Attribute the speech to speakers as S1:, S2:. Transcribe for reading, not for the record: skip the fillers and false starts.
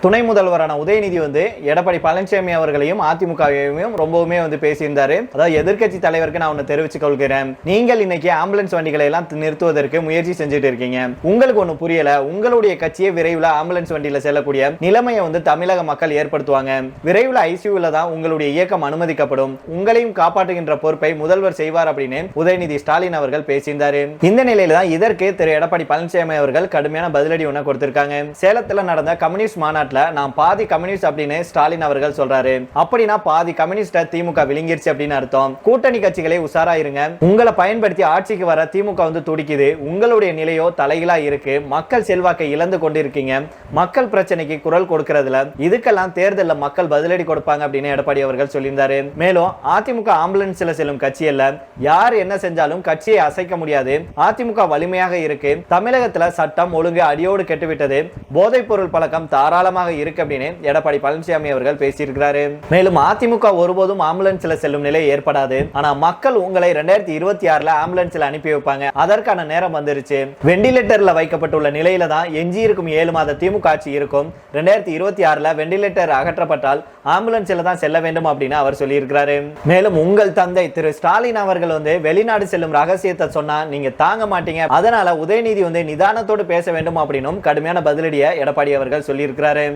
S1: துணை முதல்வரான உதயநிதி எடப்பாடி பழனிசாமி அவர்களையும் அதிமுகவையும் ரொம்பவுமே பேசியிருந்தாரு. அதாவது எதிர்க்கட்சி தலைவருக்கு நான் ஒன்னு தெரிவித்துக் கொள்கிறேன், நீங்கள் இன்னைக்கு ஆம்புலன்ஸ் வண்டிகளை எல்லாம் நிறுத்துவதற்கு முயற்சி செஞ்சுட்டு இருக்கீங்க. உங்களுக்கு ஒண்ணு புரியல, உங்களுடைய கட்சியை விரைவில் ஆம்புலன்ஸ் வண்டியில செல்லக்கூடிய நிலைமையை தமிழக மக்கள் ஏற்படுத்துவாங்க. விரைவில் ஐசியூல தான் உங்களுடைய இயக்கம் அனுமதிக்கப்படும். உங்களையும் காப்பாற்றுகின்ற பொறுப்பை முதல்வர் செய்வார் அப்படின்னு உதயநிதி ஸ்டாலின் அவர்கள் பேசியிருந்தாரு. இந்த நிலையில தான் இதற்கு திரு எடப்பாடி பழனிசாமி அவர்கள் கடுமையான பதிலடி ஒண்ணு கொடுத்திருக்காங்க. சேலத்துல நடந்த கம்யூனிஸ்ட் மாநாட்டில் நான் பாதி கம்யூனிஸ்ட் அப்படின்னு ஸ்டாலின் அவர்கள் சொல்றாரு. அப்படின்னா பாதி கம்யூனிஸ்ட் திமுக விழுங்கிருச்சு அப்படின்னு அர்த்தம். கூட்டணி கட்சிகளை உசாரா இருங்க. உங்களை பயன்படுத்தி ஆட்சிக்கு வர திமுக துடிக்குது. உங்களுடைய நிலையோ தலைகீழா இருக்கு. மக்கள் செல்வாக்கை இழந்து கொண்டிருக்கீங்க. மக்கள் பிரச்சனைக்கு குரல் கொடுக்கிறதுல இதுக்கெல்லாம் தேர்தலில் மக்கள் பதிலடி கொடுப்பாங்க அப்படின்னு எடப்பாடி அவர்கள் சொல்லியிருந்தாரு. மேலும் அதிமுக ஆம்புலன்ஸ்ல செல்லும் கட்சி அல்ல. யார் என்ன செஞ்சாலும் கட்சியை அசைக்க முடியாது. அதிமுக வலிமையாக இருக்கு. தமிழகத்துல சட்டம் ஒழுங்கு அடியோடு கெட்டுவிட்டது. போதைப் பொருள் பழக்கம் தாராளமாக இருக்கு அப்படின்னு எடப்பாடி பழனிசாமி அவர்கள் பேசியிருக்கிறாரு. மேலும் அதிமுக ஒருபோதும் ஆம்புலன்ஸ்ல செல்லும் நிலை ஏற்படாது. ஆனா மக்கள் உங்களை 2026 ஆம்புலன்ஸ்ல அனுப்பி வைப்பாங்க. அதற்கான நேரம் வந்துருச்சு. வெண்டிலேட்டர்ல வைக்கப்பட்டுள்ள நிலையில தான் எஞ்சி இருக்கும் 7 மாத திமுக ஆட்சி இருக்கும். 2026 வெண்டிலேட்டர் அகற்றப்பட்டால் ஆம்புலன்ஸ்ல தான் செல்ல வேண்டும் அப்படின்னு அவர் சொல்லியிருக்கிறாரு. மேலும் உங்கள் தந்தை திரு ஸ்டாலின் அவர்கள் வெளிநாடு செல்லும் ரகசியத்தை சொன்னா நீங்க தாங்க மாட்டீங்க. அதனால உதயநிதி நிதானத்தோடு பேச வேண்டும் அப்படின்னு கடுமையான பதிலடியை எடப்பாடி அவர்கள் சொல்லியிருக்கிறாரு.